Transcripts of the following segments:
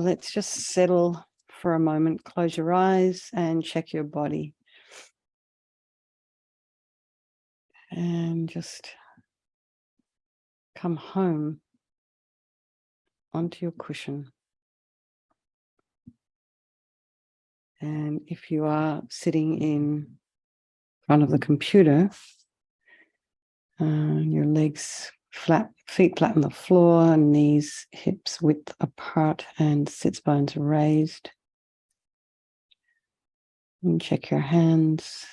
let's just settle for a moment. Close your eyes and check your body. And just come home onto your cushion. And if you are sitting in front of the computer, your legs flat, feet flat on the floor, knees, hips width apart, and sits bones raised. And check your hands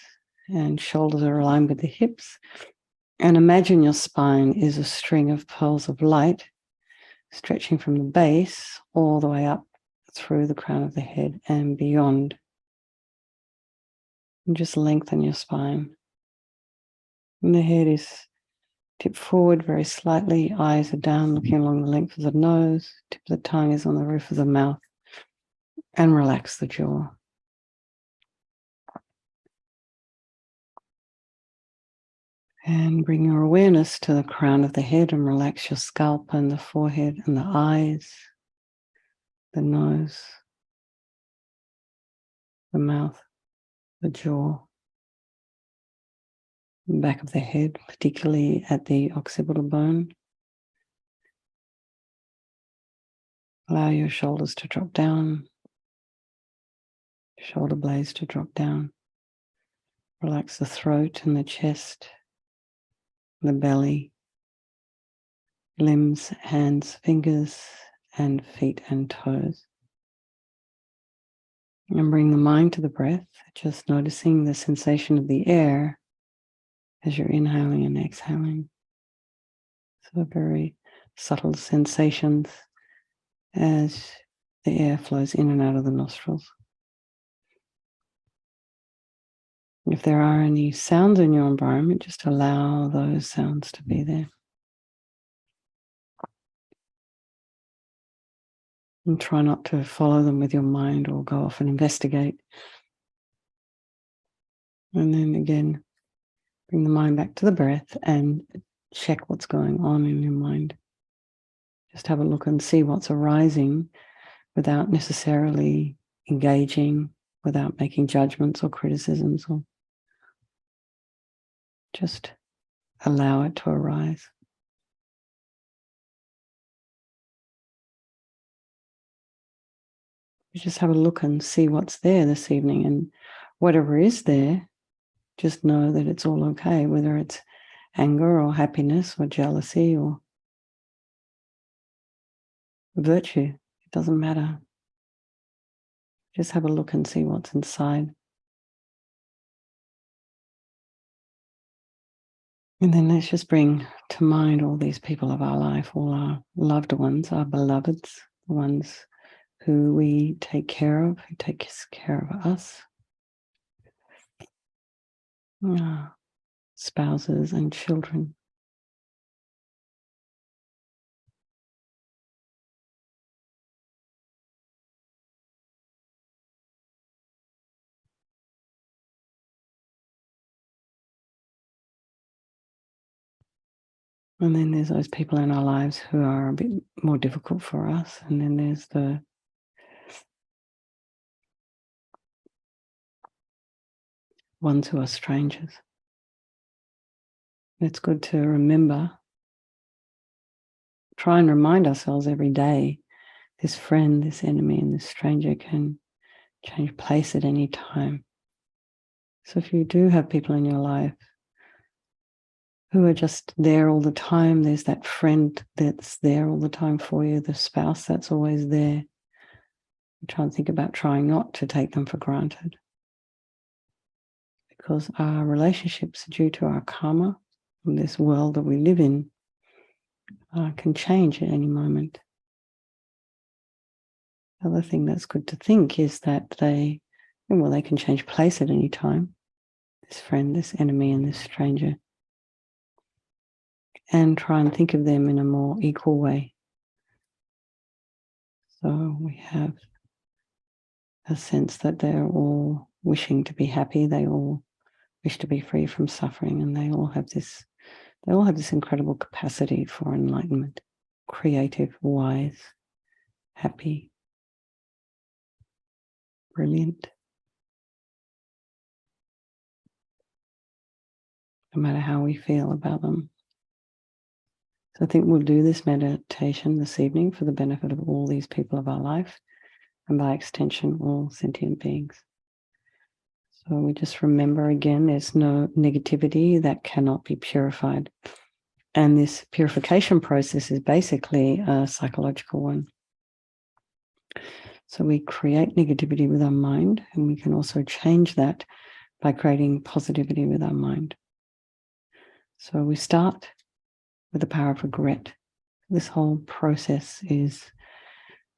and shoulders are aligned with the hips. And imagine your spine is a string of pearls of light stretching from the base all the way up through the crown of the head and beyond. And just lengthen your spine. And the head is tipped forward very slightly. Eyes are down, looking along the length of the nose. Tip of the tongue is on the roof of the mouth. And relax the jaw. And bring your awareness to the crown of the head and relax your scalp and the forehead and the eyes, the nose, the mouth, the jaw, the back of the head, particularly at the occipital bone. Allow your shoulders to drop down, shoulder blades to drop down. Relax the throat and the chest, the belly, limbs, hands, fingers, and feet and toes. And bring the mind to the breath, just noticing the sensation of the air as you're inhaling and exhaling. So very subtle sensations as the air flows in and out of the nostrils. If there are any sounds in your environment, just allow those sounds to be there. And try not to follow them with your mind or go off and investigate. And then again, bring the mind back to the breath and check what's going on in your mind. Just have a look and see what's arising without necessarily engaging, without making judgments or criticisms, or just allow it to arise. You just have a look and see what's there this evening, and whatever is there, just know that it's all okay, whether it's anger or happiness or jealousy or virtue, it doesn't matter. Just have a look and see what's inside. And then let's just bring to mind all these people of our life, all our loved ones, our beloveds, the ones who we take care of, who take care of us. Spouses and children. And then there's those people in our lives who are a bit more difficult for us. And then there's the ones who are strangers. It's good to remember, try and remind ourselves every day, this friend, this enemy, and this stranger can change place at any time. So if you do have people in your life who are just there all the time, there's that friend that's there all the time for you, the spouse that's always there. Try and think about trying not to take them for granted. Because our relationships, due to our karma, in this world that we live in, can change at any moment. The other thing that's good to think is that they can change place at any time. This friend, this enemy, and this stranger. And try and think of them in a more equal way. So we have a sense that they're all wishing to be happy. They all wish to be free from suffering, and they all have this incredible capacity for enlightenment, creative, wise, happy, brilliant. No matter how we feel about them. So I think we'll do this meditation this evening for the benefit of all these people of our life, and by extension, all sentient beings. So we just remember again, there's no negativity that cannot be purified. And this purification process is basically a psychological one. So we create negativity with our mind, and we can also change that by creating positivity with our mind. So we start with the power of regret. This whole process is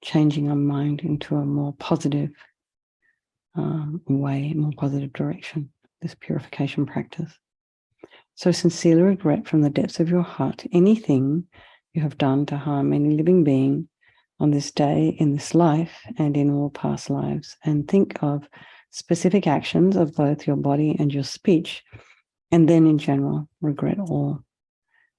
changing our mind into a more positive way, more positive direction, this purification practice. So sincerely regret from the depths of your heart anything you have done to harm any living being on this day, in this life, and in all past lives. And think of specific actions of both your body and your speech, and then in general, regret all.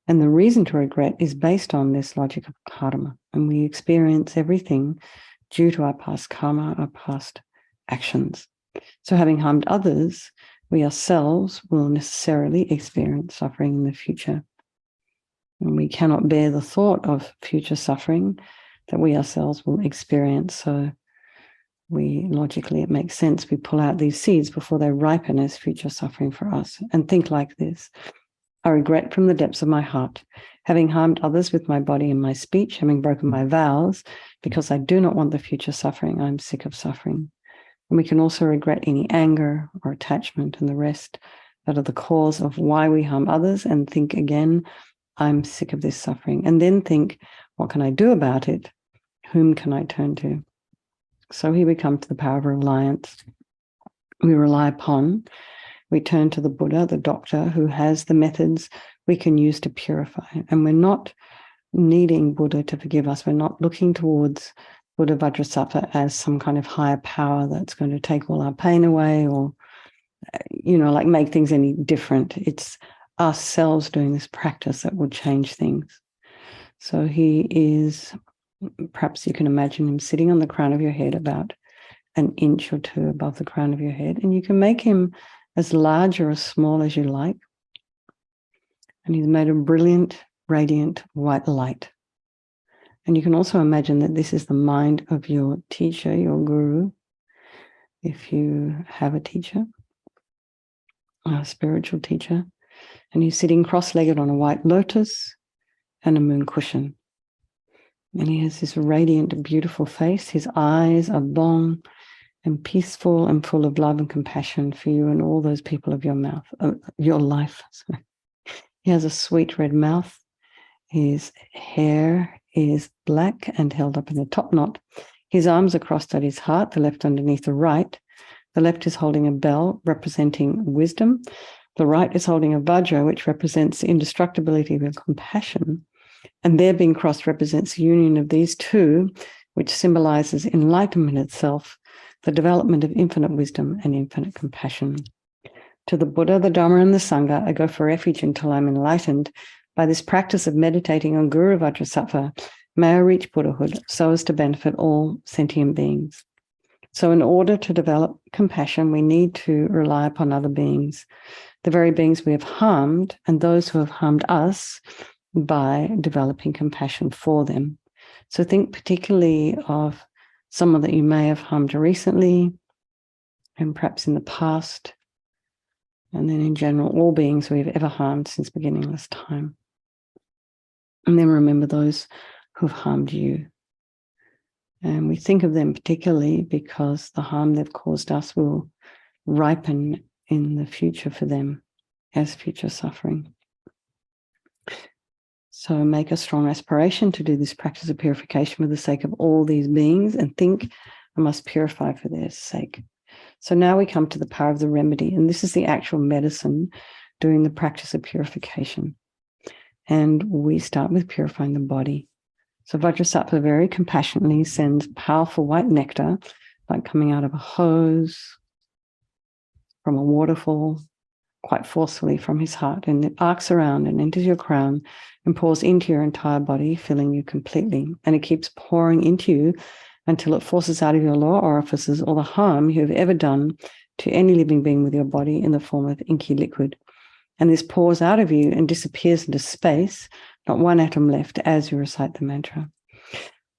And the reason to regret is based on this logic of karma. And we experience everything due to our past karma, our past actions. So having harmed others, we ourselves will necessarily experience suffering in the future. And we cannot bear the thought of future suffering that we ourselves will experience. So logically, it makes sense. We pull out these seeds before they ripen as future suffering for us. And think like this: I regret from the depths of my heart, having harmed others with my body and my speech, having broken my vows, because I do not want the future suffering. I'm sick of suffering. And we can also regret any anger or attachment and the rest that are the cause of why we harm others, and think again, I'm sick of this suffering. And then think, what can I do about it? Whom can I turn to? So here we come to the power of reliance. We rely upon, we turn to the Buddha, the doctor, who has the methods we can use to purify. And we're not needing Buddha to forgive us. We're not looking towards Buddha Vajrasattva as some kind of higher power that's going to take all our pain away, or, like make things any different. It's ourselves doing this practice that will change things. So he is, perhaps you can imagine him sitting on the crown of your head, about an inch or two above the crown of your head. And you can make him as large or as small as you like. And he's made of brilliant, radiant white light. And you can also imagine that this is the mind of your teacher, your guru, if you have a teacher, a spiritual teacher. And he's sitting cross-legged on a white lotus and a moon cushion. And he has this radiant, beautiful face. His eyes are long and peaceful and full of love and compassion for you and all those people of your life. He has a sweet red mouth. His hair is black and held up in a top knot. His arms are crossed at his heart, the left underneath the right. The left is holding a bell representing wisdom. The right is holding a vajra, which represents the indestructibility of compassion. And their being crossed represents the union of these two, which symbolizes enlightenment itself, the development of infinite wisdom and infinite compassion. To the Buddha, the Dharma, and the Sangha, I go for refuge until I'm enlightened. By this practice of meditating on Guru Vajrasattva, may I reach Buddhahood so as to benefit all sentient beings. So in order to develop compassion, we need to rely upon other beings, the very beings we have harmed, and those who have harmed us, by developing compassion for them. So think particularly of someone that you may have harmed recently, and perhaps in the past, and then in general, all beings we have ever harmed since beginningless time. And then remember those who have harmed you. And we think of them particularly because the harm they've caused us will ripen in the future for them as future suffering. So make a strong aspiration to do this practice of purification for the sake of all these beings, and think, I must purify for their sake. So now we come to the power of the remedy, and this is the actual medicine doing the practice of purification. And we start with purifying the body. So Vajrasattva very compassionately sends powerful white nectar, like coming out of a hose, from a waterfall, quite forcefully from his heart, and it arcs around and enters your crown and pours into your entire body, filling you completely. And it keeps pouring into you until it forces out of your lower orifices all the harm you have ever done to any living being with your body in the form of inky liquid. And this pours out of you and disappears into space, not one atom left as you recite the mantra.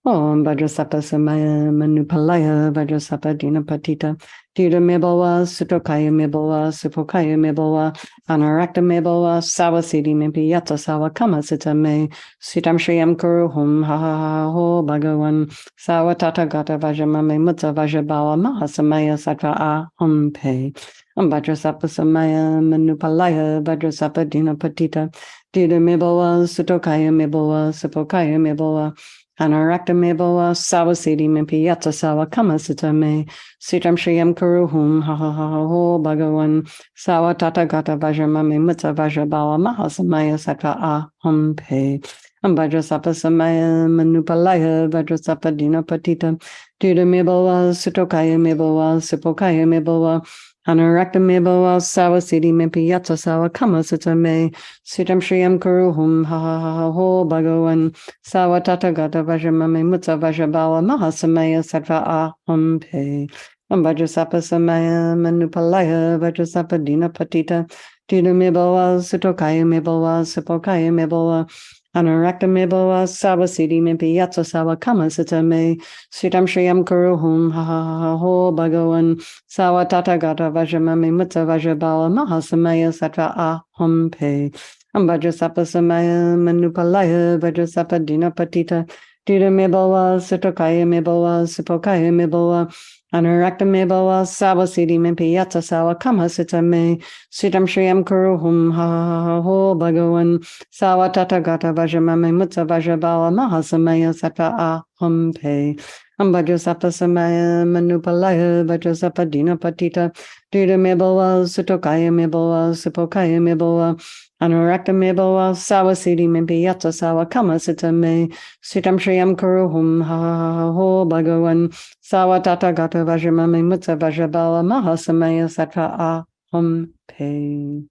Om Vajrasattva Samaya Manupalaya Vajrasattva Dinapatita Dita Mebawa Sutokaya Mebawa Supokaya Mebawa Anarakta Mebawa Sawasidi Mimpi Yata Sawa Kama Sita Me Sitam Shriyam Kuru Hum Ha Ha Ha Ho Bhagawan Sawa Tata Gata Vajramame Mutta Vajrabawa Mahasamaya Sattva A Hum Pe Vajrasattva Samaya Manupalaya Vajrasattva Dinapatita Dita Mebawa Sutokaya Mebawa Supokaya Mebawa Anarakta Mebawa Sawasidi Mimpi Yata Sawa Kama Sita Me Sitam Shriyam Kuru Hum Ha Ha Ha Ho Bhagawan Sawa Tata Gata Vajramame Mutta Vajrabawa Mahasamaya Sattva A Hum Pe Vajrasattva Samaya Manupalaya Vajrasattva Dinapatita Dita Mebawa Sutokaya Mebawa Supokaya Mebawa Anarakta Mebawa Sawasidi Mimpi Yata Sawa Kama Sita Me Sitam Shriyam Kuru Hum Ha Ha Ha Ho Bhagawan Sawa Tata Gata Vajramame Mutta Vajrabawa Mahasamaya Sattva A Hum Pe Vajrasattva Samaya Manupalaya Vajrasattva Dinapatita Dita Mebawa Sutokaya Mebawa Supokaya Mebawa Anarakta Mebawa Sawasidi Mimpi Yata Sawa Kama Sita Me Sitam Shriyam Kuru Hum Ha Ha Ha Ho Bhagawan Sawa Tata Gata Vajramame Mutta Vajrabawa Mahasamaya Sattva A Hum Pe Vajrasattva Samaya Manupalaya Vajrasattva Dinapatita Dita Mebawa Sutokaya Mebawa Supokaya Mebawa Anarakta Mebawa Sawasidi Mimpi Yata Sawa Kama Sita Me Sitam Shriyam Kuru Hum Ha Ha Ha Ho Bhagawan Sawa Tata Gata Vajramame Mutta Vajrabawa Mahasamaya Sattva A Hum Pe Vajrasattva Samaya Manupalaya Vajrasattva Dinapatita Dita Mebawa Sutokaya Mebawa Supokaya Mebawa Anarakta Mebawa Sawasidi Mimpi Yata Sawa Kama Sita Me Sitam Shriyam Kuru Hum Ha Ha Ha Ho Bhagawan Sawa Tata Gata Vajramame Mutta Vajrabawa Mahasamaya Sattva A Hum Pe.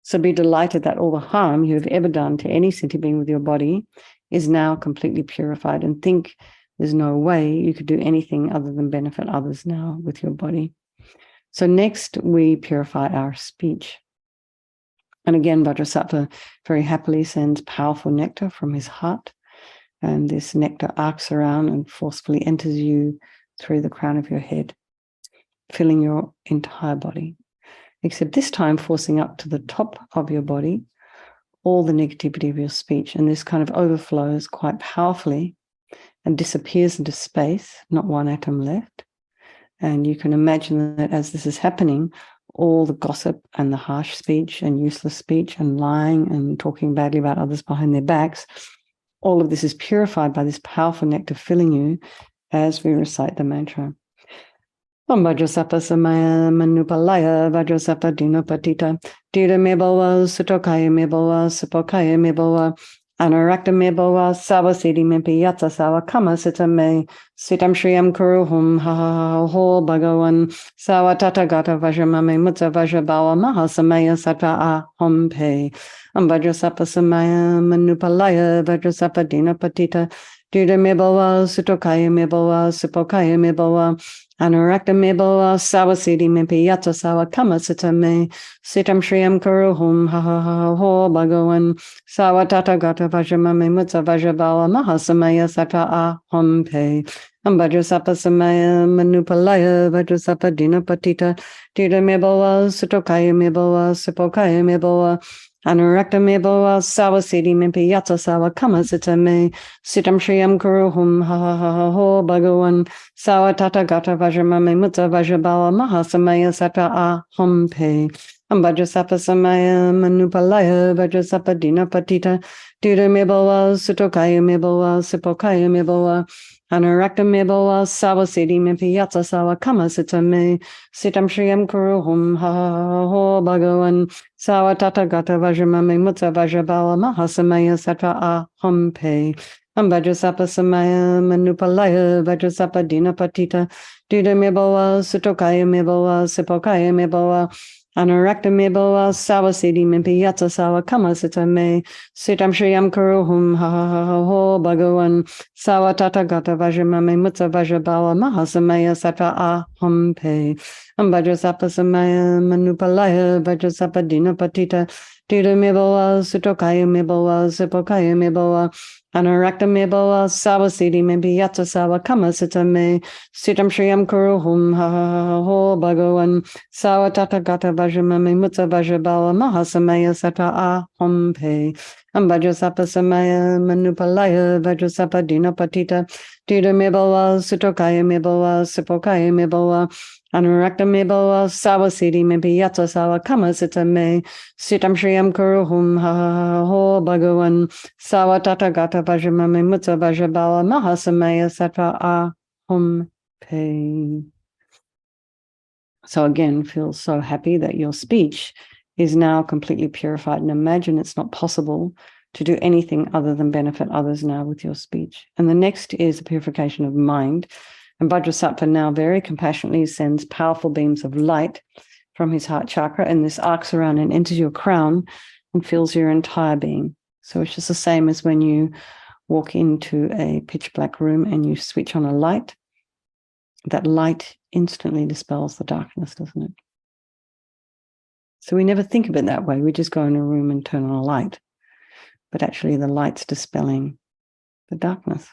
So be delighted that all the harm you have ever done to any sentient being with your body is now completely purified, and think there's no way you could do anything other than benefit others now with your body. So next we purify our speech. And again, Vajrasattva very happily sends powerful nectar from his heart. And this nectar arcs around and forcefully enters you through the crown of your head, filling your entire body. Except this time forcing up to the top of your body all the negativity of your speech. And this kind of overflows quite powerfully and disappears into space, not one atom left. And you can imagine that as this is happening, all the gossip and the harsh speech and useless speech and lying and talking badly about others behind their backs, all of this is purified by this powerful nectar filling you as we recite the mantra. Om Vajrasattva Samaya Manupalaya Vajrasattva Dinapatita Dita Mebawa Sutokaya Mebawa Supokaya Mebawa Anarakta Mebawa Sawasidi Mimpi Yata Sawa Kama Sita Me Sitam Shriyam Kuru Hum Ha Ha Ha Ho Bhagawan Sawa Tata Gata Vajramame Mutta Vajrabawa Mahasamaya Sattva A Hum Pe Vajrasattva Samaya Manupalaya Vajrasattva Dinapatita Dita Mebawa Sutokaya Mebawa Supokaya Mebawa Anarakta Mebawa Sawasidi Mimpi Yata Sawa Kama Sita Me Sitam Shriyam Kuru Hum Ha Ha Ha Ho Bhagawan Sawa Tata Gata Vajramame Mutta Vajrabawa Mahasamaya Sattva A Hum Pe Vajrasattva Samaya Manupalaya Vajrasattva Dinapatita Dita Mebawa Sutokaya Mebawa Supokaya Mebawa Anurakta Mebawa Sawasidi Mimpi Yata Sawa Kama Sita Me Sitam Shriyam Kuru Hum Ha Ha Ha Ho Bhagawan Sawa Tata Gata Vajramame Mutta Vajrabawa Mahasamaya Sattva A Hum Pe Vajrasattva Samaya Manupalaya Vajrasattva Dinapatita Dita Mebawa Sutokaya Mebawa Supokaya Mebawa Anurakta Mebawa Sawasidi Mimpi Yata Sawa Kama Sita Me Sitam Shriyam Kuru Hum Ha Ha Ho Bhagawan Sawa Tata Gata Vajramame Mutta Vajrabawa Mahasamaya Sattva A Hum Pe Vajrasattva Samaya Manupalaya Vajrasattva Dinapatita Dita Mebawa Sutokaya Mebawa Supokaya Mebawa Anurakta me bhava savasiti mimpi yatsa sawa kama sita me sitam shriyam kuruhum ha ha ha ha ho bhagavan sawa tata gata vajramame mutsa vajrabala mahasamaya sattva aham pe Vajrasattva samaya manupalaya Vajrasattva dina patita tira me bhava sutokaya me bhava sipokaya me bhava Anurakta me bhava savasiti mimpi yatsa sawa kama sita me sitam shriyam kuruhum ha ha ha ha ho bhagavan Sawa tata gata vajramame mutsa vajrabala mahasamaya sattva aham pe Vajrasattva samaya manupalaya Vajrasattva dina patita tira me bhava sutokaya me bhava sipokaya me bhava Anurakta me bhava savasiti me yatsa sawa kama sita me sitam shriyam kuruhum ha ha ha ho bhagavan sawa tata gata vajramame mutsa vajrabala mahasamaya sattva aham pe. So again, feel so happy that your speech is now completely purified, and imagine it's not possible to do anything other than benefit others now with your speech. And the next is the purification of mind. And Vajrasattva now very compassionately sends powerful beams of light from his heart chakra, and this arcs around and enters your crown and fills your entire being. So it's just the same as when you walk into a pitch black room and you switch on a light. That light instantly dispels the darkness, doesn't it? So we never think of it that way. We just go in a room and turn on a light. But actually the light's dispelling the darkness,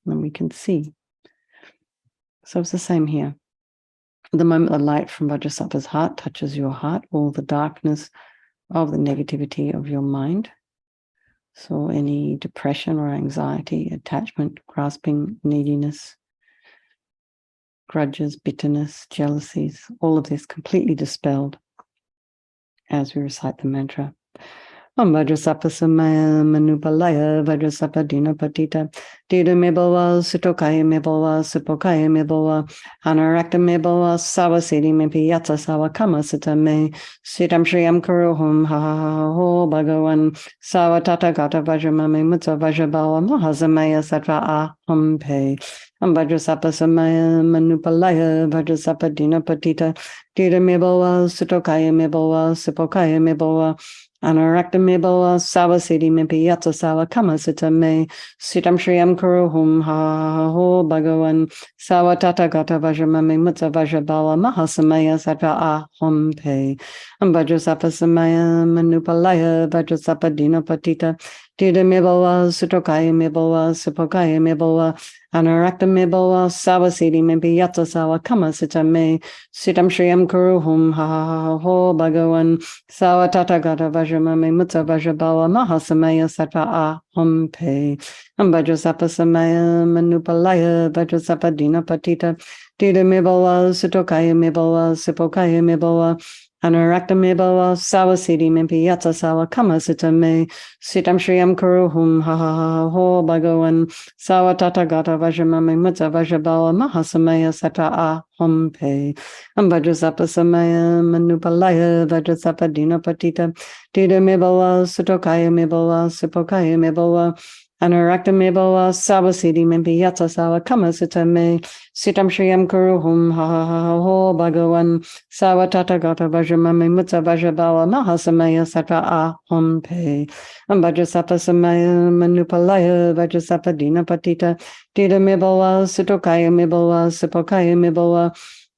and we can see. So it's the same here. The moment the light from Vajrasattva's heart touches your heart, all the darkness of the negativity of your mind, so any depression or anxiety, attachment, grasping, neediness, grudges, bitterness, jealousies, all of this completely dispelled as we recite the mantra. Vajrasattva samaya manupalaya Vajrasattva dina patita tira me bhava sutokaya me bhava sipokaya me bhava Anurakta me bhava savasiti me yatsa sawa kama sita me sitam shriyam kuruhum ha ha ha ho bhagavan sawa tata gata vajramame mutsa vajrabala mahasamaya sattva aham pe Vajrasattva samaya manupalaya Vajrasattva dina patita tira me bhava sutokaya me bhava sipokaya me bhava Anurakta me bhava savasiti me yatsa sawa kama sita me sitam shriyam kuruhum ha ha ha ho bhagavan sawa tata gata vajramame mutsa vajrabala mahasamaya sattva aham pe Vajrasattva samaya manupalaya Vajrasattva dina patita tira me bhava sutokaya me bhava sipokaya me bhava Anurakta me bhava savasiti me yatsa sawa kama sita me sitam shriyam kuruhum ha ha ha ho bhagavan sawa tata gata vajramame mutsa vajrabala mahasamaya sattva aham pe Vajrasattva samaya manupalaya Vajrasattva dina patita tira me bhava sutokaya me bhava sipokaya me bhava Anurakta me bhava savasiti me yatsa sawa kama sita me sitam shriyam kuruhum ha ha ha ho bhagavan sawa tata gata vajramame mutsa vajrabala mahasamaya sattva aham pe Vajrasattva samaya manupalaya Vajrasattva dina patita tira me bhava sutokaya me bhava sipokaya me bhava Anurakta me bhava savasiti me yatsa sawa kama sita me sitam shriyam kuruhum ha ha ha ho bhagavan sawa tata gata vajramame mutsa vajrabala mahasamaya sattva aham pe Vajrasattva samaya manupalaya Vajrasattva dina patita tira me bhava sutokaya me bhava sipokaya me bhava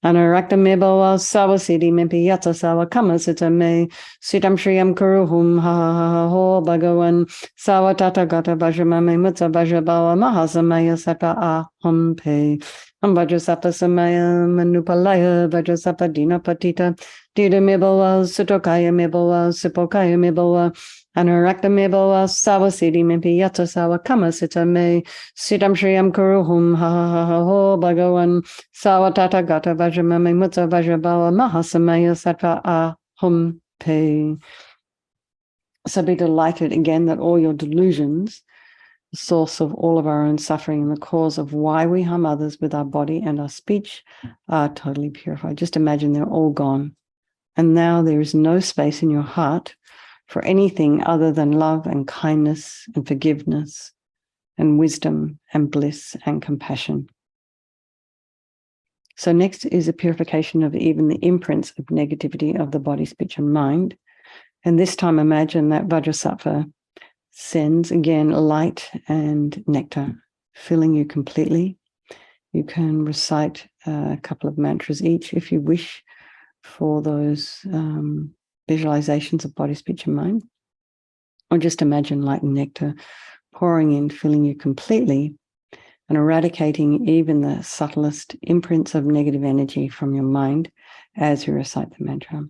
Anurakta me bhava savasiti me yatsa sawa kama sita me sitam shriyam kuruhum ha ha ha ho bhagavan sawa tata gata vajramame mutsa vajrabala mahasamaya sattva aham pe Vajrasattva samaya manupalaya Vajrasattva dina patita tira me bhava sutokaya me bhava sipokaya me bhava Anurakta me bhava savasiti me yatsa sawa kama sita me sitam shriyam kuruhum ha ha ha ha ho bhagavan sawa tata gata vajramame mutsa vajrabala mahasamaya sattva aham pe. So be delighted again that all your delusions, the source of all of our own suffering and the cause of why we harm others with our body and our speech, are totally purified. Just imagine they're all gone. And now there is no space in your heart for anything other than love and kindness and forgiveness and wisdom and bliss and compassion. So next is a purification of even the imprints of negativity of the body, speech, and mind. And this time imagine that Vajrasattva sends again light and nectar, filling you completely. You can recite a couple of mantras each if you wish for those visualizations of body, speech, and mind. Or just imagine light and nectar pouring in, filling you completely, and eradicating even the subtlest imprints of negative energy from your mind as you recite the mantra.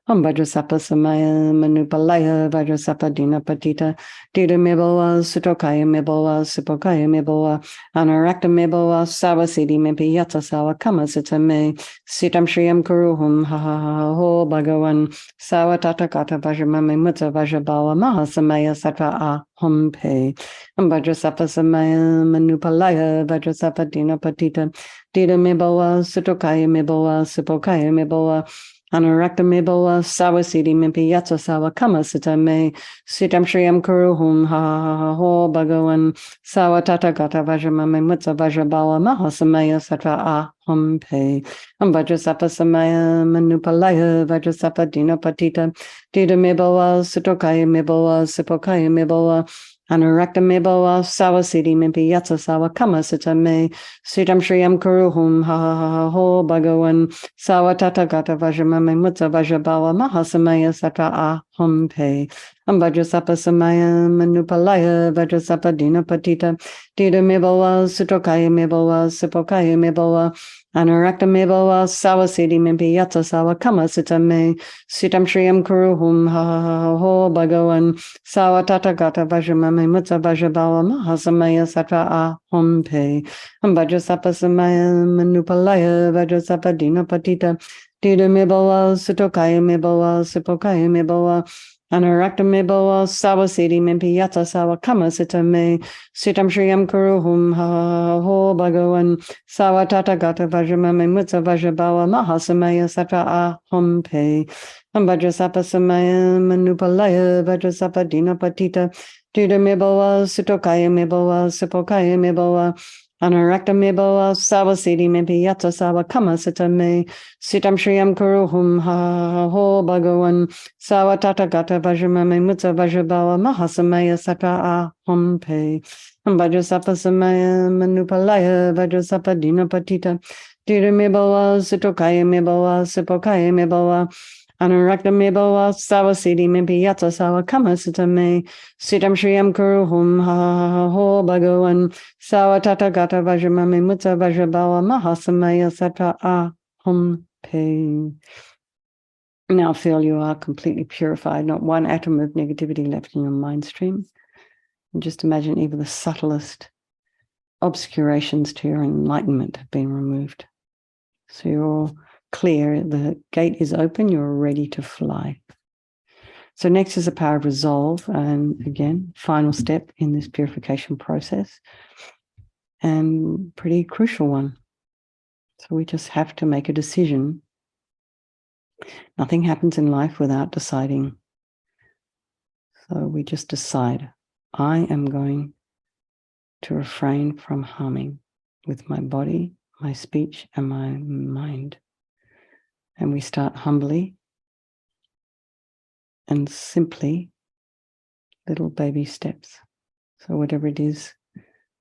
Om Vajrasattva Samaya Manupalaya Vajrasattva Dina Patita Dida Miboa Sutokaya Miboa Supokaya Miboa Anarakta Miboa Sawasidi Mimpi Yatsa Sawa Kama Sitame Sitam Shriyam Kuruhum Ha Ha Ha Ho Bhagavan Sawa Tata Kata Vajramame Mutta Vajrabawa Mahasamaya Sattva Aham Pe Om Vajrasattva Samaya Manupalaya Vajrasattva Dina Patita Dida Miboa Sutokaya Miboa Supokaya Miboa Anarakta Miboa Sawasidi Mimpi Yatsa Sawa Kama Sitame Sitam Shriyam Kuruhum Ha Ha Ha Ho Bhagavan Sawa Tata Gata Vajramame Mutta Vajrabawa Mahasamaya Sattva Aham Pe Om Vajrasattva Samaya Manupalaya Vajrasattva Dina Patita Dida Miboa Sutokaya Miboa Supokaya Miboa Anarakta Miboa Sawasidi Mimpi Yatsa Sawa Kama Sitame Sitam Shriyam Kuruhum Ha Ha Ha Ho Bhagavan Sawa Tata Gata Vajramame Mutta Vajrabawa Mahasamaya Sattva Aham Pe Om Vajrasattva Samaya Manupalaya Vajrasattva Dina Patita Dida Miboa Sutokaya Miboa Supokaya Miboa Anarakta Miboa Sawasidi Mimpi Yatsa Sawa Kama Sitame Sitam Shriyam Kuruhum Ha Ha Ha Ho Bhagavan Sawa Tata Gata Vajramame Mutta Vajrabawa Mahasamaya Sattva Aham Pe Om Vajrasattva Samaya Manupalaya Vajrasattva Dina Patita Dida Miboa Sutokaya Miboa Supokaya Miboa Anarakta Miboa Sawasidi Mimpi Yatsa Sawa Kama Sitame Sitam Shriyam Kuruhum Ha Ha Ha Ho Bhagavan Sawa Tata Gata Vajramame Mutta Vajrabawa Mahasamaya Sattva Aham Pe Om Vajrasattva Samaya Manupalaya Vajrasattva Dina Patita Dida Miboa Sutokaya Miboa Supokaya Miboa Anarakta Miboa Sawasidi Mimpi Yatsa Sawa Kama Sitame Sitam Shriyam Kuruhum Ha Ha Ha Ho Bhagavan Sawa Tata Gata Vajramame Mutta Vajrabawa Mahasamaya Sattva Aham Pe Om Vajrasattva Samaya Manupalaya Vajrasattva Dina Patita Dida Miboa Sutokaya Miboa Supokaya Miboa Anarakta Miboa Sawasidi Mimpi Yatsa Sawa Kama Sitame Sitam Shriyam Kuruhum Ha Ha Ha Ho Bhagavan Sawa Tata Gata Vajramame Mutta Vajrabawa Mahasamaya Sattva Aham Pe. Now feel you are completely purified, not one atom of negativity left in your mind stream. And just imagine even the subtlest obscurations to your enlightenment have been removed. So you're all clear, the gate is open, you're ready to fly. So next is the power of resolve, and again, final step in this purification process, and pretty crucial one. So we just have to make a decision. Nothing happens in life without deciding. So we just decide, I am going to refrain from harming with my body, my speech, and my mind. And we start humbly and simply, little baby steps. So whatever it is,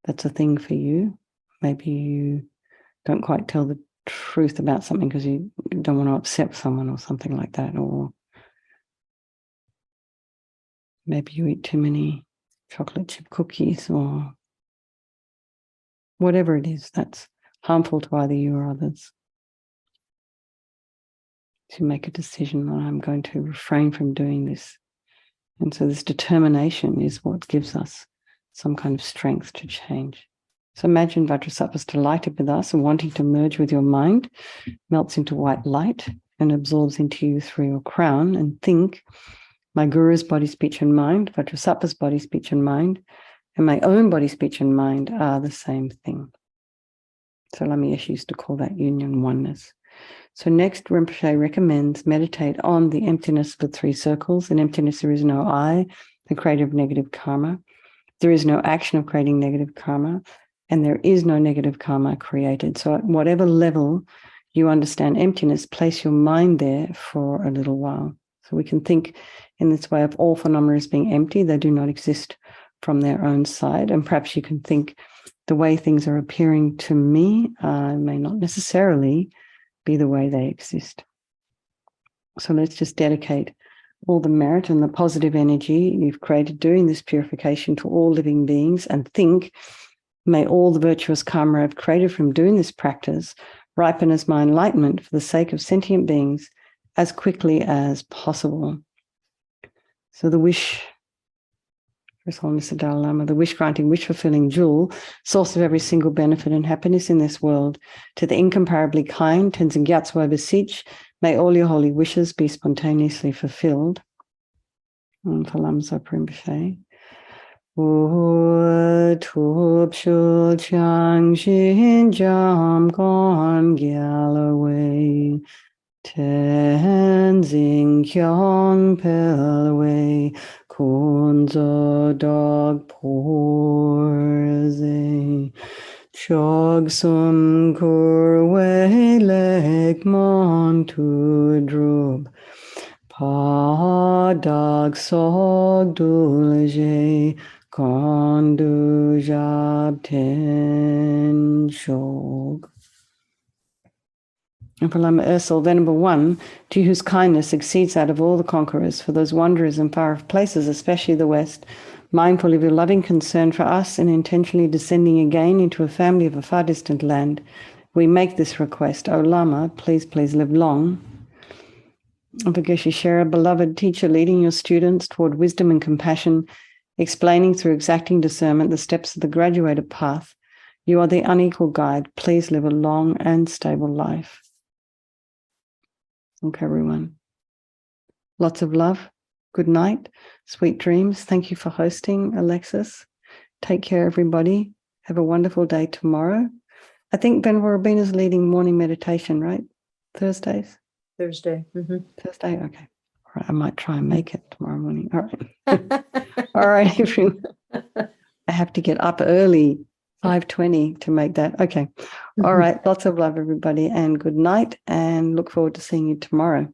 that's a thing for you. Maybe you don't quite tell the truth about something because you don't want to upset someone or something like that. Or maybe you eat too many chocolate chip cookies, or whatever it is that's harmful to either you or others. To make a decision that I'm going to refrain from doing this. And so this determination is what gives us some kind of strength to change. So imagine Vajrasattva's delighted with us and wanting to merge with your mind, melts into white light and absorbs into you through your crown, and think, my guru's body, speech, and mind, Vajrasattva's body, speech, and mind, and my own body, speech, and mind are the same thing. So LAMA YESHE used to call that union oneness. So next, Rinpoche recommends meditate on the emptiness of the three circles. In emptiness, there is no I, the creator of negative karma. There is no action of creating negative karma. and there is no negative karma created. So at whatever level you understand emptiness, place your mind there for a little while. So we can think in this way of all phenomena as being empty. They do not exist from their own side. And perhaps you can think the way things are appearing to me may not necessarily be the way they exist. So let's just dedicate all the merit and the positive energy you've created doing this purification to all living beings, and think, may all the virtuous karma I've created from doing this practice ripen as my enlightenment for the sake of sentient beings as quickly as possible. So the wish, First Holiness the Dalai Lama, the wish-granting, wish-fulfilling jewel, source of every single benefit and happiness in this world, to the incomparably kind Tenzin Gyatso beseech, may all your holy wishes be spontaneously fulfilled. And for Lam Zopa Rinpoche. Tup shul chang shin jam gom Galloway. Tenzing kyong pelway. Kunzo dog porze. Chog sum kurwe leg mon tu drub. Pa dag sog dulje. Kondu jab ten shog. And for Lama Ursel, Venerable One, to whose kindness exceeds that of all the conquerors, for those wanderers in far-off places, especially the West, mindful of your loving concern for us and intentionally descending again into a family of a far distant land, we make this request. O Lama, please, please live long. And for Geshe Shera, beloved teacher, leading your students toward wisdom and compassion, explaining through exacting discernment the steps of the graduated path, you are the unequal guide. Please live a long and stable life. Okay, everyone. Lots of love. Good night. Sweet dreams. Thank you for hosting, Alexis. Take care, everybody. Have a wonderful day tomorrow. I think Venerable Robina's leading morning meditation, right? Thursdays? Thursday. Mm-hmm. Thursday? Okay. All right. I might try and make it tomorrow morning. All right. All right, everyone. I have to get up early, 5:20 to make that. Okay. All right. Lots of love, everybody, and good night, and look forward to seeing you tomorrow.